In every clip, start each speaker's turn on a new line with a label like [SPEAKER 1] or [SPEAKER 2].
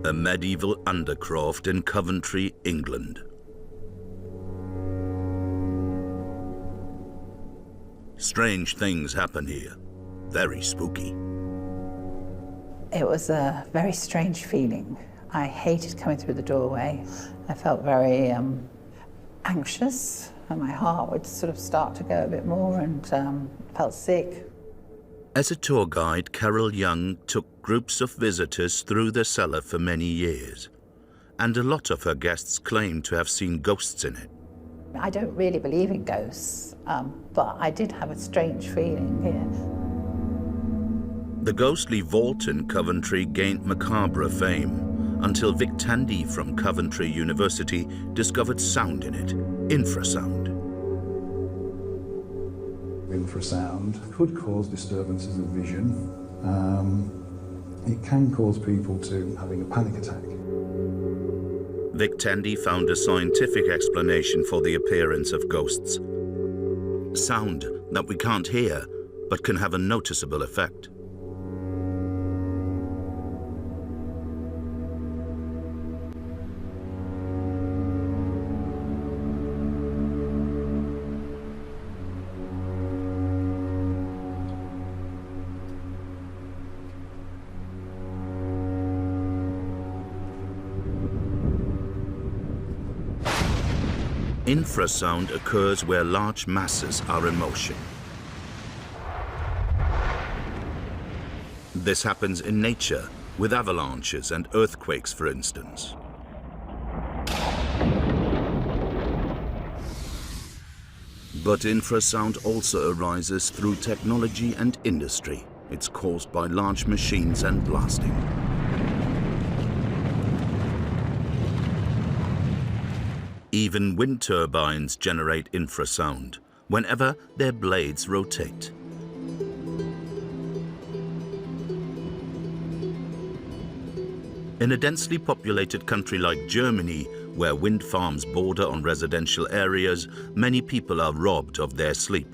[SPEAKER 1] A medieval undercroft in Coventry, England. Strange things happen here. Very spooky.
[SPEAKER 2] It was a very strange feeling. I hated coming through the doorway. I felt very anxious, and my heart would sort of start to go a bit more, and felt sick.
[SPEAKER 1] As a tour guide, Carol Young took groups of visitors through the cellar for many years, and a lot of her guests claimed to have seen ghosts in it.
[SPEAKER 2] I don't really believe in ghosts, but I did have a strange feeling here.
[SPEAKER 1] The ghostly vault in Coventry gained macabre fame until Vic Tandy from Coventry University discovered sound in it, infrasound.
[SPEAKER 3] Infrasound could cause disturbances of vision. It can cause people to having a panic attack.
[SPEAKER 1] Vic Tandy found a scientific explanation for the appearance of ghosts. Sound that we can't hear, but can have a noticeable effect. Infrasound occurs where large masses are in motion. This happens in nature, with avalanches and earthquakes, for instance. But infrasound also arises through technology and industry. It's caused by large machines and blasting. Even wind turbines generate infrasound whenever their blades rotate. In a densely populated country like Germany, where wind farms border on residential areas, many people are robbed of their sleep.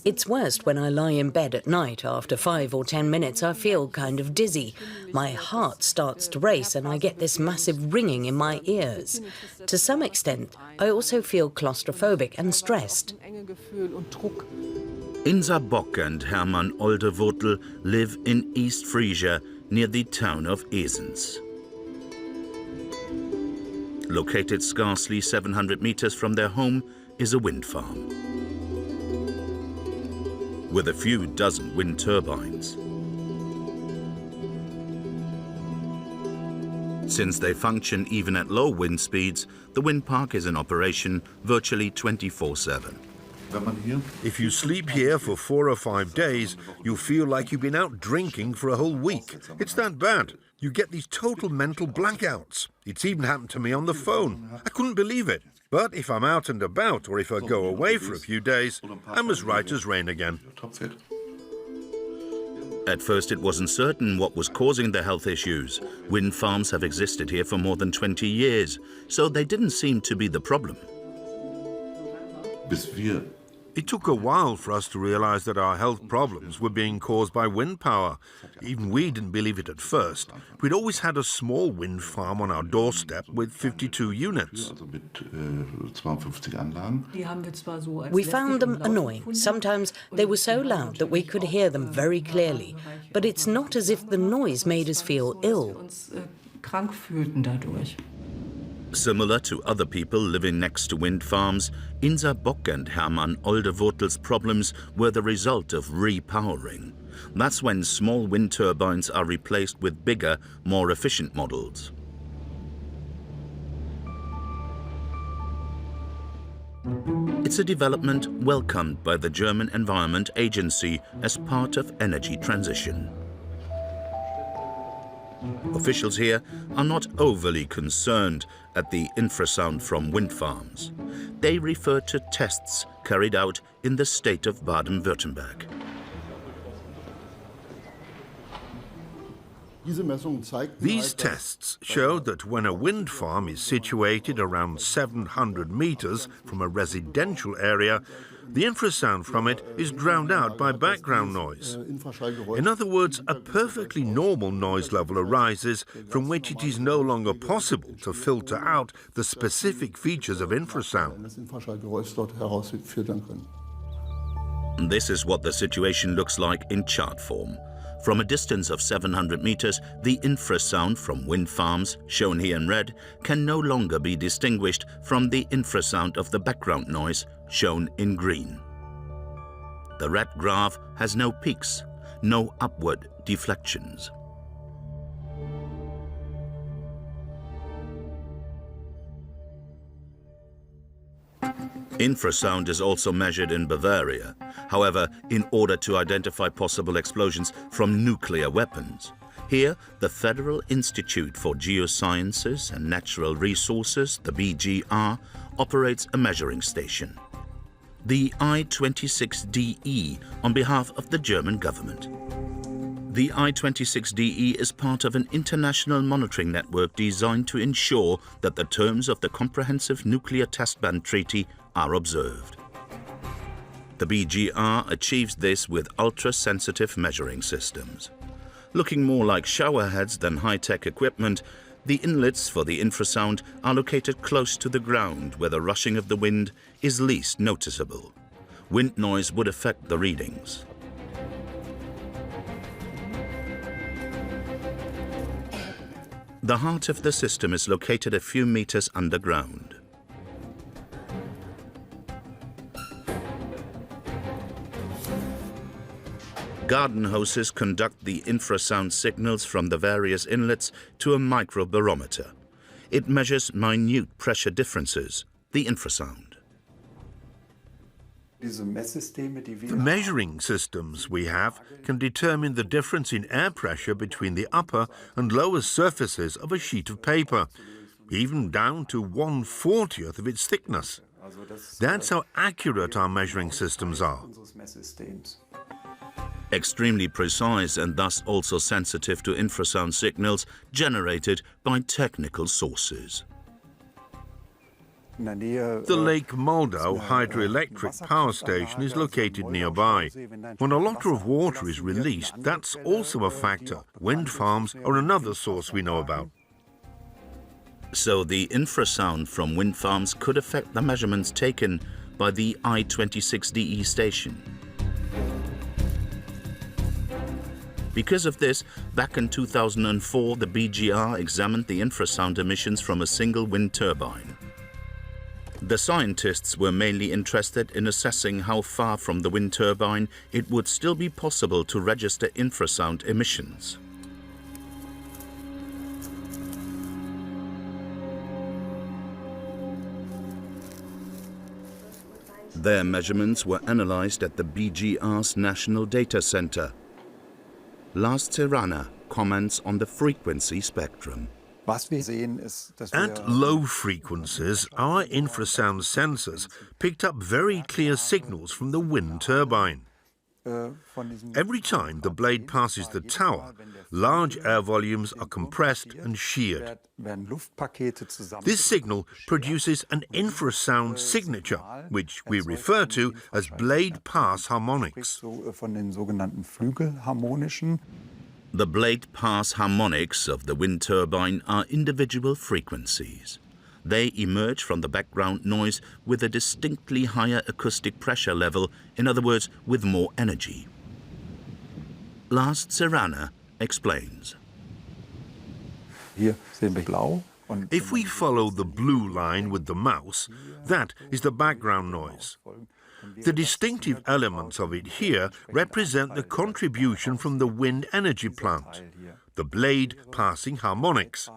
[SPEAKER 4] It's worst when I lie in bed at night. After 5 or 10 minutes, I feel kind of dizzy. My heart starts to race and I get this massive ringing in my ears. To some extent, I also feel claustrophobic and stressed.
[SPEAKER 1] Insa Bock and Hermann Olderwurtel live in East Frisia, near the town of Esens. Located scarcely 700 meters from their home is a wind farm with a few dozen wind turbines. Since they function even at low wind speeds, the wind park is in operation virtually 24/7.
[SPEAKER 5] If you sleep here for 4 or 5 days, you'll feel like you've been out drinking for a whole week. It's that bad. You get these total mental blackouts. It's even happened to me on the phone. I couldn't believe it. But if I'm out and about, or if I go away for a few days, I'm as right as rain again.
[SPEAKER 1] At first, it wasn't certain what was causing the health issues. Wind farms have existed here for more than 20 years, so they didn't seem to be the problem.
[SPEAKER 5] It took a while for us to realize that our health problems were being caused by wind power. Even we didn't believe it at first. We'd always had a small wind farm on our doorstep with 52 units.
[SPEAKER 4] We found them annoying. Sometimes they were so loud that we could hear them very clearly. But it's not as if the noise made us feel ill.
[SPEAKER 1] Similar to other people living next to wind farms, Insa Bock and Hermann Olderwurtel's problems were the result of repowering. That's when small wind turbines are replaced with bigger, more efficient models. It's a development welcomed by the German Environment Agency as part of energy transition. Officials here are not overly concerned at the infrasound from wind farms. They refer to tests carried out in the state of Baden-Württemberg.
[SPEAKER 5] These tests show that when a wind farm is situated around 700 meters from a residential area, the infrasound from it is drowned out by background noise. In other words, a perfectly normal noise level arises from which it is no longer possible to filter out the specific features of infrasound.
[SPEAKER 1] This is what the situation looks like in chart form. From a distance of 700 meters, the infrasound from wind farms, shown here in red, can no longer be distinguished from the infrasound of the background noise, shown in green. The red graph has no peaks, no upward deflections. Infrasound is also measured in Bavaria, however, in order to identify possible explosions from nuclear weapons. Here, the Federal Institute for Geosciences and Natural Resources, the BGR, operates a measuring station. The I-26DE on behalf of the German government. The I-26DE is part of an international monitoring network designed to ensure that the terms of the Comprehensive Nuclear Test Ban Treaty are observed. The BGR achieves this with ultra-sensitive measuring systems. Looking more like showerheads than high-tech equipment, the inlets for the infrasound are located close to the ground where the rushing of the wind is least noticeable. Wind noise would affect the readings. The heart of the system is located a few meters underground. Garden hoses conduct the infrasound signals from the various inlets to a microbarometer. It measures minute pressure differences, the infrasound.
[SPEAKER 5] The measuring systems we have can determine the difference in air pressure between the upper and lower surfaces of a sheet of paper, even down to 1/40th of its thickness. That's how accurate our measuring systems are.
[SPEAKER 1] Extremely precise and thus also sensitive to infrasound signals generated by technical sources.
[SPEAKER 5] The Lake Moldau hydroelectric power station is located nearby. When a lot of water is released, that's also a factor. Wind farms are another source we know about.
[SPEAKER 1] So the infrasound from wind farms could affect the measurements taken by the I-26DE station. Because of this, back in 2004, the BGR examined the infrasound emissions from a single wind turbine. The scientists were mainly interested in assessing how far from the wind turbine it would still be possible to register infrasound emissions. Their measurements were analyzed at the BGR's National Data Center. Lars Serrana comments on the frequency spectrum.
[SPEAKER 5] At low frequencies, our infrasound sensors picked up very clear signals from the wind turbine. Every time the blade passes the tower, large air volumes are compressed and sheared. This signal produces an infrasound signature, which we refer to as blade pass harmonics.
[SPEAKER 1] The blade pass harmonics of the wind turbine are individual frequencies. They emerge from the background noise with a distinctly higher acoustic pressure level, in other words, with more energy. Lars Serrana explains.
[SPEAKER 5] If we follow the blue line with the mouse, that is the background noise. The distinctive elements of it here represent the contribution from the wind energy plant, the blade passing harmonics,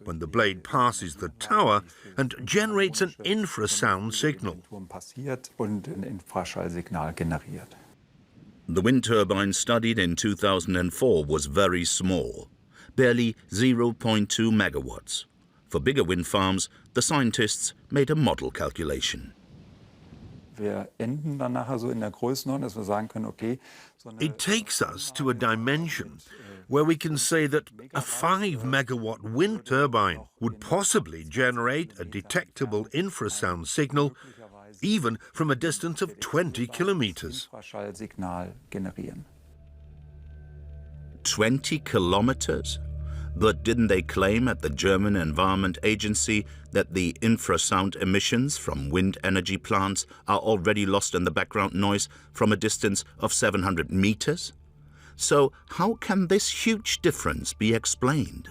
[SPEAKER 5] when the blade passes the tower and generates an infrasound signal.
[SPEAKER 1] The wind turbine studied in 2004 was very small, barely 0.2 megawatts. For bigger wind farms, the scientists made a model calculation.
[SPEAKER 5] It takes us to a dimension where we can say that a 5-megawatt wind turbine would possibly generate a detectable infrasound signal even from a distance of 20 kilometers.
[SPEAKER 1] 20 kilometers? But didn't they claim at the German Environment Agency that the infrasound emissions from wind energy plants are already lost in the background noise from a distance of 700 meters? So how can this huge difference be explained?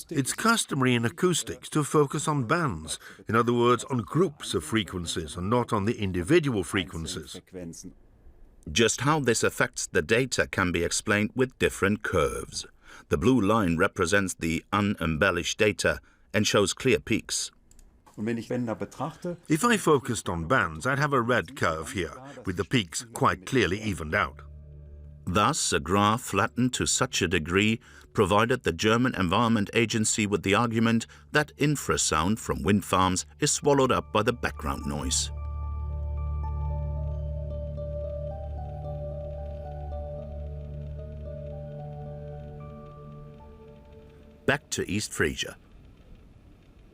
[SPEAKER 5] It's customary in acoustics to focus on bands, in other words, on groups of frequencies and not on the individual frequencies.
[SPEAKER 1] Just how this affects the data can be explained with different curves. The blue line represents the unembellished data and shows clear peaks.
[SPEAKER 5] If I focused on bands, I'd have a red curve here, with the peaks quite clearly evened out.
[SPEAKER 1] Thus, a graph flattened to such a degree provided the German Environment Agency with the argument that infrasound from wind farms is swallowed up by the background noise. Back to East Frisia.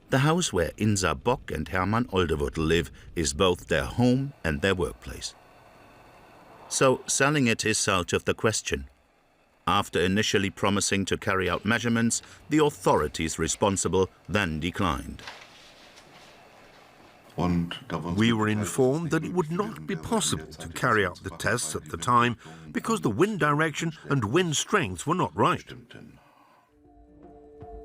[SPEAKER 1] The house where Insa Bock and Hermann Oldevotl live is both their home and their workplace. So selling it is out of the question. After initially promising to carry out measurements, the authorities responsible then declined.
[SPEAKER 5] We were informed that it would not be possible to carry out the tests at the time because the wind direction and wind strengths were not right.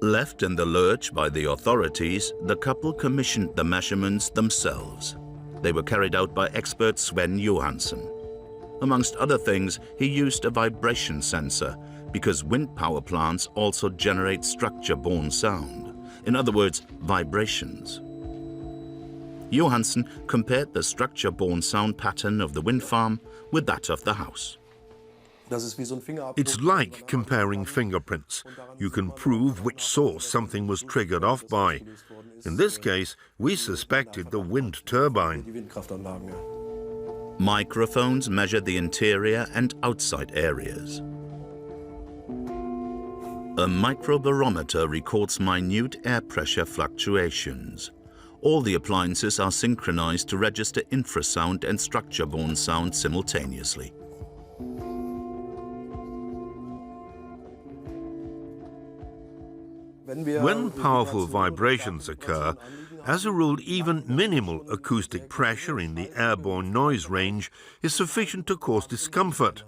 [SPEAKER 1] Left in the lurch by the authorities, the couple commissioned the measurements themselves. They were carried out by expert Sven Johansson. Amongst other things, he used a vibration sensor because wind power plants also generate structure-borne sound. In other words, vibrations. Johansson compared the structure-borne sound pattern of the wind farm with that of the house.
[SPEAKER 5] It's like comparing fingerprints. You can prove which source something was triggered off by. In this case, we suspected the wind turbine.
[SPEAKER 1] Microphones measure the interior and outside areas. A microbarometer records minute air pressure fluctuations. All the appliances are synchronized to register infrasound and structure-borne sound simultaneously.
[SPEAKER 5] When powerful vibrations occur, as a rule, even minimal acoustic pressure in the airborne noise range is sufficient to cause discomfort.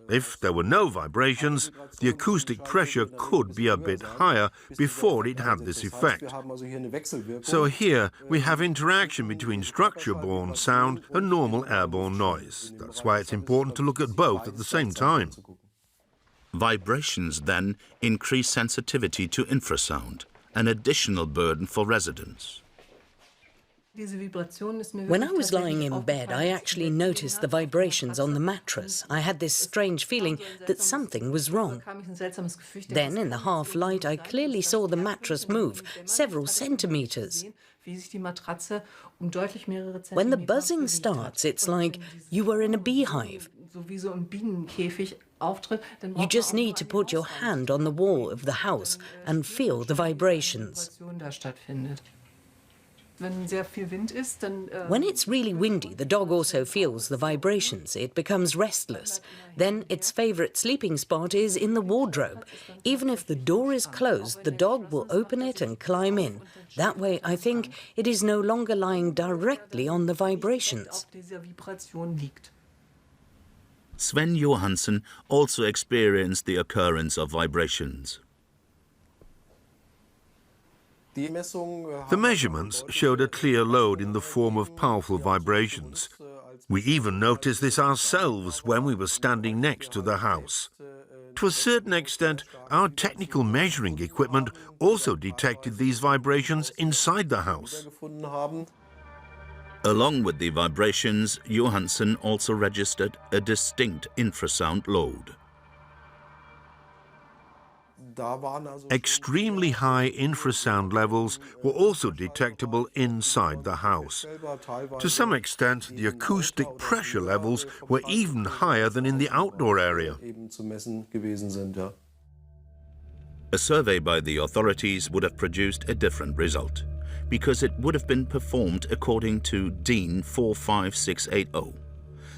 [SPEAKER 5] If there were no vibrations, the acoustic pressure could be a bit higher before it had this effect. So here we have interaction between structure-borne sound and normal airborne noise. That's why it's important to look at both at the same time.
[SPEAKER 1] Vibrations then increase sensitivity to infrasound, an additional burden for residents.
[SPEAKER 4] When I was lying in bed, I actually noticed the vibrations on the mattress. I had this strange feeling that something was wrong. Then, in the half light, I clearly saw the mattress move several centimeters. When the buzzing starts, it's like you were in a beehive. You just need to put your hand on the wall of the house and feel the vibrations. When it's really windy, the dog also feels the vibrations. It becomes restless. Then its favorite sleeping spot is in the wardrobe. Even if the door is closed, the dog will open it and climb in. That way, I think, it is no longer lying directly on the vibrations.
[SPEAKER 1] Sven Johansson also experienced the occurrence of vibrations.
[SPEAKER 5] The measurements showed a clear load in the form of powerful vibrations. We even noticed this ourselves when we were standing next to the house. To a certain extent, our technical measuring equipment also detected these vibrations inside the house.
[SPEAKER 1] Along with the vibrations, Johansson also registered a distinct infrasound load.
[SPEAKER 5] Extremely high infrasound levels were also detectable inside the house. To some extent, the acoustic pressure levels were even higher than in the outdoor area.
[SPEAKER 1] A survey by the authorities would have produced a different result, because it would have been performed according to DIN 45680.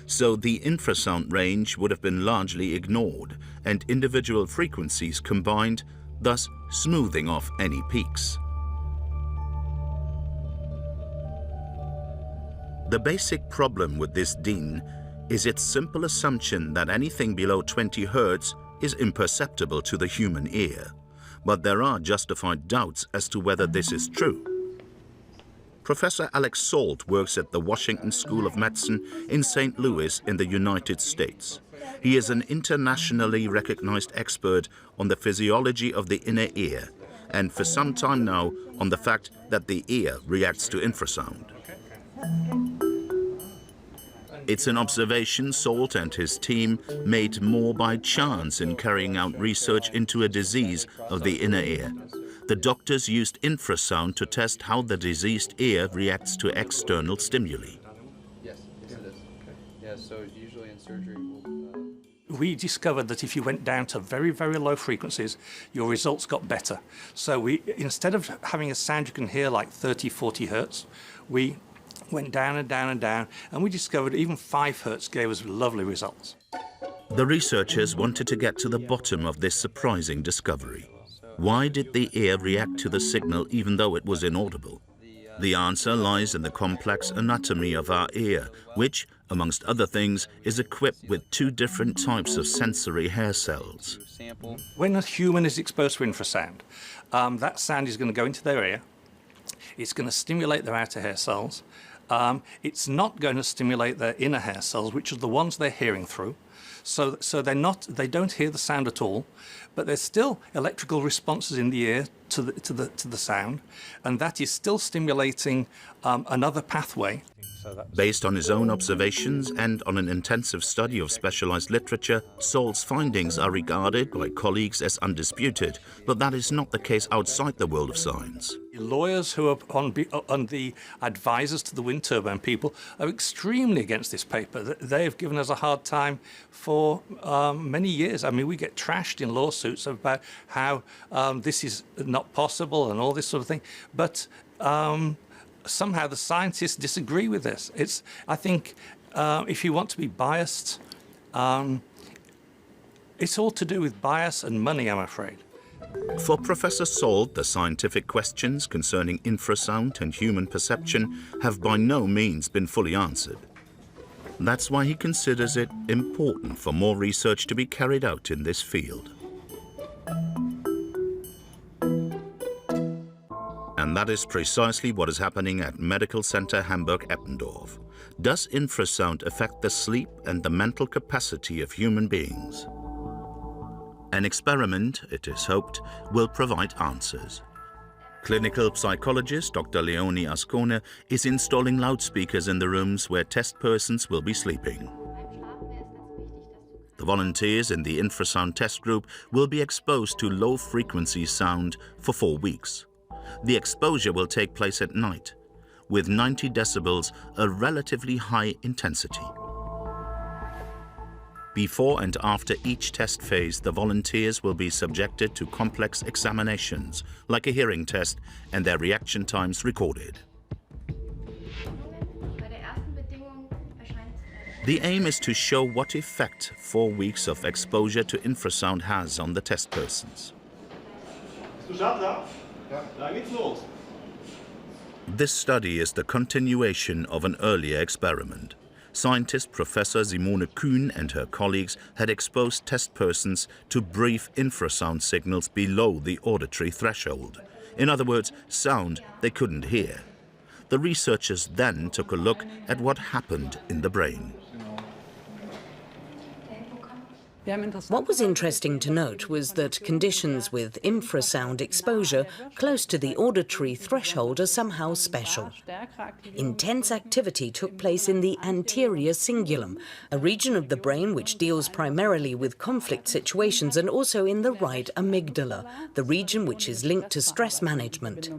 [SPEAKER 1] So the infrasound range would have been largely ignored and individual frequencies combined, thus smoothing off any peaks. The basic problem with this DIN is its simple assumption that anything below 20 Hz is imperceptible to the human ear. But there are justified doubts as to whether this is true. Professor Alex Salt works at the Washington School of Medicine in St. Louis in the United States. He is an internationally recognized expert on the physiology of the inner ear, and for some time now on the fact that the ear reacts to infrasound. It's an observation Salt and his team made more by chance in carrying out research into a disease of the inner ear. The doctors used infrasound to test how the diseased ear reacts to external stimuli.
[SPEAKER 6] Yes, it is. Okay. Yeah, so usually in surgery
[SPEAKER 7] we discovered that if you went down to very, very low frequencies, your results got better. So instead of having a sound you can hear like 30, 40 hertz, we went down and down and down, and we discovered even 5 hertz gave us lovely results.
[SPEAKER 1] The researchers wanted to get to the bottom of this surprising discovery. Why did the ear react to the signal even though it was inaudible? The answer lies in the complex anatomy of our ear, which, amongst other things, is equipped with 2 different types of sensory hair cells.
[SPEAKER 7] When a human is exposed to infrasound, that sound is going to go into their ear. It's going to stimulate their outer hair cells. It's not going to stimulate their inner hair cells, which are the ones they're hearing through. So they don't hear the sound at all, but there's still electrical responses in the ear to the sound, and that is still stimulating another pathway.
[SPEAKER 1] Based on his own observations and on an intensive study of specialized literature, Salt's findings are regarded by colleagues as undisputed, but that is not the case outside the world of science.
[SPEAKER 7] Lawyers who are on the advisors to the wind turbine people are extremely against this paper. They have given us a hard time for many years. I mean, we get trashed in lawsuits about how this is not possible and all this sort of thing. But somehow the scientists disagree with this. I think if you want to be biased, it's all to do with bias and money, I'm afraid.
[SPEAKER 1] For Professor Salt, the scientific questions concerning infrasound and human perception have by no means been fully answered. That's why he considers it important for more research to be carried out in this field. And that is precisely what is happening at Medical Center Hamburg-Eppendorf. Does infrasound affect the sleep and the mental capacity of human beings? An experiment, it is hoped, will provide answers. Clinical psychologist Dr. Leonie Ascone is installing loudspeakers in the rooms where test persons will be sleeping. The volunteers in the infrasound test group will be exposed to low-frequency sound for 4 weeks. The exposure will take place at night, with 90 decibels, a relatively high intensity. Before and after each test phase, the volunteers will be subjected to complex examinations, like a hearing test, and their reaction times recorded. The aim is to show what effect 4 weeks of exposure to infrasound has on the test persons. This study is the continuation of an earlier experiment. Scientist Professor Simone Kühn and her colleagues had exposed test persons to brief infrasound signals below the auditory threshold. In other words, sound they couldn't hear. The researchers then took a look at what happened in the brain.
[SPEAKER 4] What was interesting to note was that conditions with infrasound exposure close to the auditory threshold are somehow special. Intense activity took place in the anterior cingulum, a region of the brain which deals primarily with conflict situations, and also in the right amygdala, the region which is linked to stress management.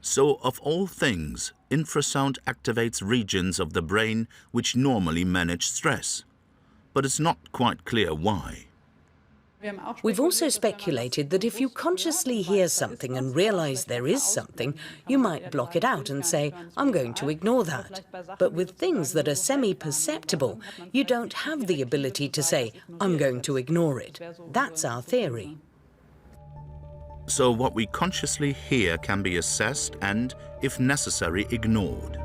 [SPEAKER 1] So, of all things, infrasound activates regions of the brain which normally manage stress. But it's not quite clear why.
[SPEAKER 4] We've also speculated that if you consciously hear something and realize there is something, you might block it out and say, I'm going to ignore that. But with things that are semi-perceptible, you don't have the ability to say, I'm going to ignore it. That's our theory.
[SPEAKER 1] So what we consciously hear can be assessed and, if necessary, ignored.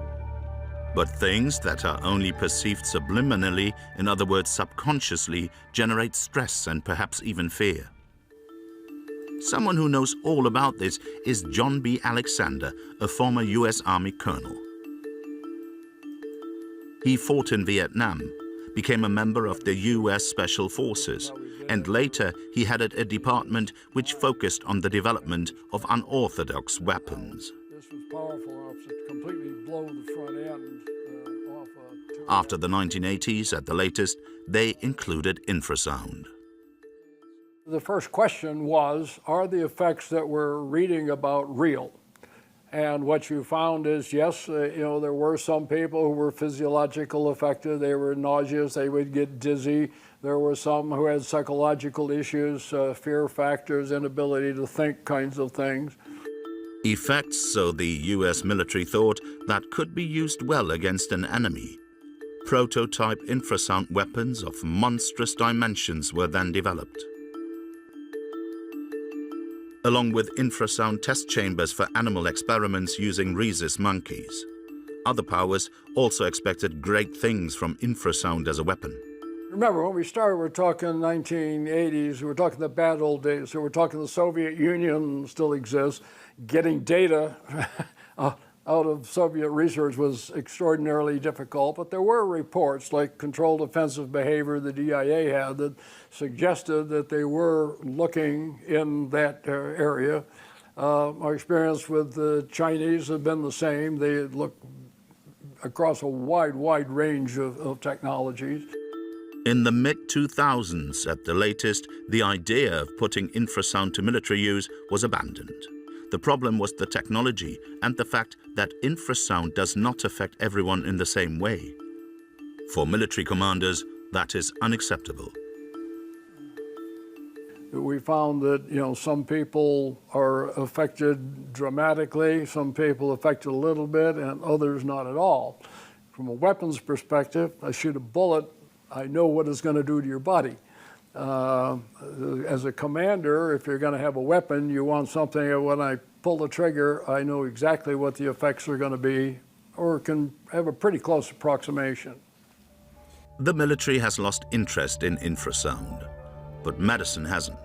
[SPEAKER 1] But things that are only perceived subliminally, in other words subconsciously, generate stress and perhaps even fear. Someone who knows all about this is John B. Alexander, a former US Army colonel. He fought in Vietnam, became a member of the US Special Forces, and later he headed a department which focused on the development of unorthodox weapons.
[SPEAKER 8] This was powerful enough to completely blow the front end off a...
[SPEAKER 1] After the 1980s, at the latest, they included infrasound.
[SPEAKER 8] The first question was, are the effects that we're reading about real? And what you found is, yes, there were some people who were physiological affected. They were nauseous, they would get dizzy. There were some who had psychological issues, fear factors, inability to think kinds of things.
[SPEAKER 1] Effects, so the US military thought, that could be used well against an enemy. Prototype infrasound weapons of monstrous dimensions were then developed. Along with infrasound test chambers for animal experiments using rhesus monkeys. Other powers also expected great things from infrasound as a weapon.
[SPEAKER 8] Remember, when we started, we're talking 1980s, we're talking the bad old days, so we're talking the Soviet Union still exists. Getting data out of Soviet research was extraordinarily difficult, but there were reports like controlled offensive behavior the DIA had that suggested that they were looking in that area. Our experience with the Chinese had been the same. They had looked across a wide range of technologies.
[SPEAKER 1] In the mid-2000s, at the latest, the idea of putting infrasound to military use was abandoned. The problem was the technology and the fact that infrasound does not affect everyone in the same way. For military commanders, that is unacceptable.
[SPEAKER 8] We found that, some people are affected dramatically, some people affected a little bit, and others not at all. From a weapons perspective, I shoot a bullet, I know what it's going to do to your body. As a commander, if you're going to have a weapon, you want something that when I pull the trigger, I know exactly what the effects are going to be, or can have a pretty close approximation.
[SPEAKER 1] The military has lost interest in infrasound, but medicine hasn't.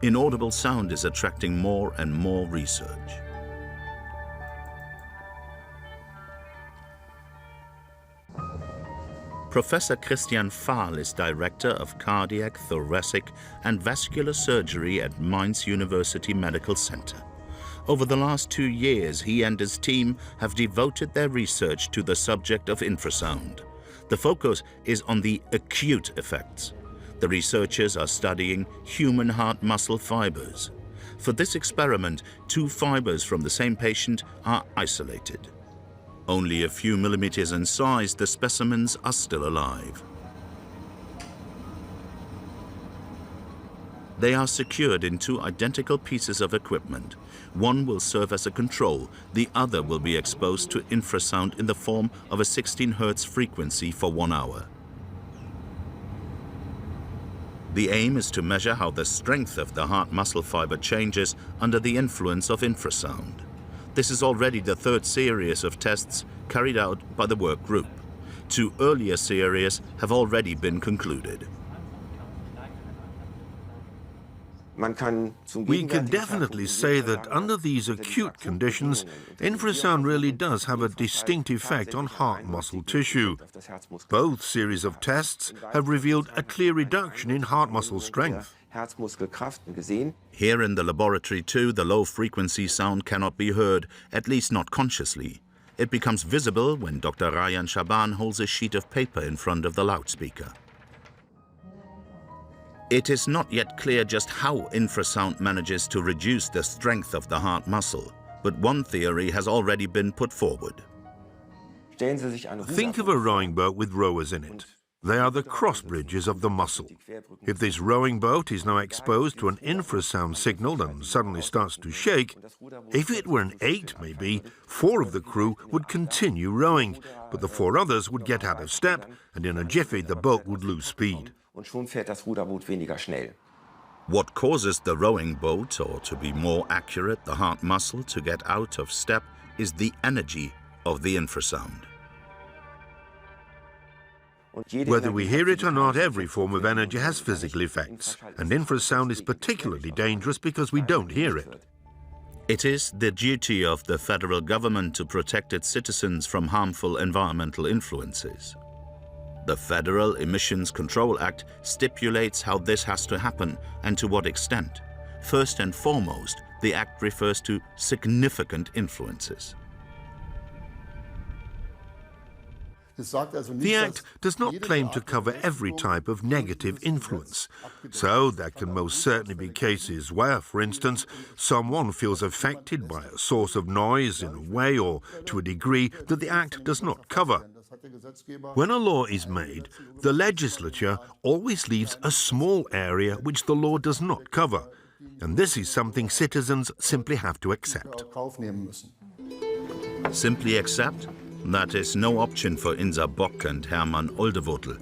[SPEAKER 1] Inaudible sound is attracting more and more research. Professor Christian Fahl is Director of Cardiac, Thoracic and Vascular Surgery at Mainz University Medical Center. Over the last 2 years, he and his team have devoted their research to the subject of infrasound. The focus is on the acute effects. The researchers are studying human heart muscle fibers. For this experiment, 2 fibers from the same patient are isolated. Only a few millimeters in size, the specimens are still alive. They are secured in 2 identical pieces of equipment. One will serve as a control, the other will be exposed to infrasound in the form of a 16 Hz frequency for 1 hour. The aim is to measure how the strength of the heart muscle fiber changes under the influence of infrasound. This is already the 3rd series of tests carried out by the work group. 2 earlier series have already been concluded.
[SPEAKER 5] We can definitely say that under these acute conditions, infrasound really does have a distinct effect on heart muscle tissue. Both series of tests have revealed a clear reduction in heart muscle strength.
[SPEAKER 1] Here in the laboratory too, the low-frequency sound cannot be heard, at least not consciously. It becomes visible when Dr. Rayan Shaban holds a sheet of paper in front of the loudspeaker. It is not yet clear just how infrasound manages to reduce the strength of the heart muscle, but one theory has already been put forward.
[SPEAKER 5] Think of a rowing boat with rowers in it. They are the cross bridges of the muscle. If this rowing boat is now exposed to an infrasound signal and suddenly starts to shake, if it were an 8 maybe, 4 of the crew would continue rowing, but the 4 others would get out of step, and in a jiffy the boat would lose speed.
[SPEAKER 1] What causes the rowing boat, or to be more accurate, the heart muscle, to get out of step is the energy of the infrasound.
[SPEAKER 5] Whether we hear it or not, every form of energy has physical effects, and infrasound is particularly dangerous because we don't hear it.
[SPEAKER 1] It is the duty of the federal government to protect its citizens from harmful environmental influences. The Federal Emissions Control Act stipulates how this has to happen and to what extent. First and foremost, the Act refers to significant influences.
[SPEAKER 5] The Act does not claim to cover every type of negative influence, so there can most certainly be cases where, for instance, someone feels affected by a source of noise in a way or to a degree that the Act does not cover. When a law is made, the legislature always leaves a small area which the law does not cover, and this is something citizens simply have to accept.
[SPEAKER 1] Simply accept? That is no option for Insa Bock and Hermann Oldevotel.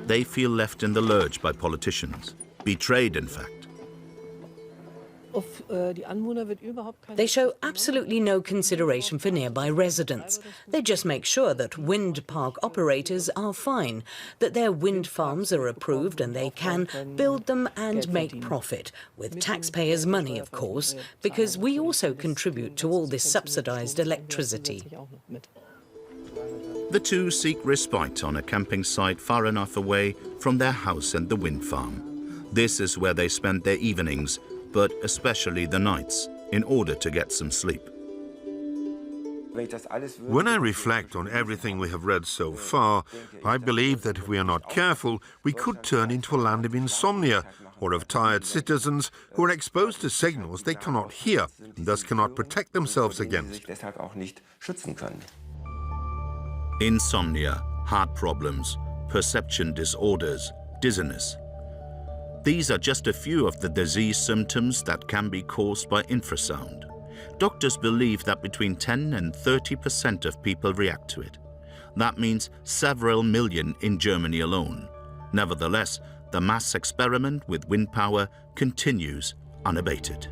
[SPEAKER 1] They feel left in the lurch by politicians, betrayed in fact.
[SPEAKER 4] They show absolutely no consideration for nearby residents. They just make sure that wind park operators are fine, that their wind farms are approved and they can build them and make profit, with taxpayers' money, of course, because we also contribute to all this subsidized electricity.
[SPEAKER 1] The two seek respite on a camping site far enough away from their house and the wind farm. This is where they spend their evenings, but especially the nights, in order to get some sleep.
[SPEAKER 5] When I reflect on everything we have read so far, I believe that if we are not careful, we could turn into a land of insomnia, or of tired citizens who are exposed to signals they cannot hear, and thus cannot protect themselves against.
[SPEAKER 1] Insomnia, heart problems, perception disorders, dizziness. These are just a few of the disease symptoms that can be caused by infrasound. Doctors believe that between 10 and 30% of people react to it. That means several million in Germany alone. Nevertheless, the mass experiment with wind power continues unabated.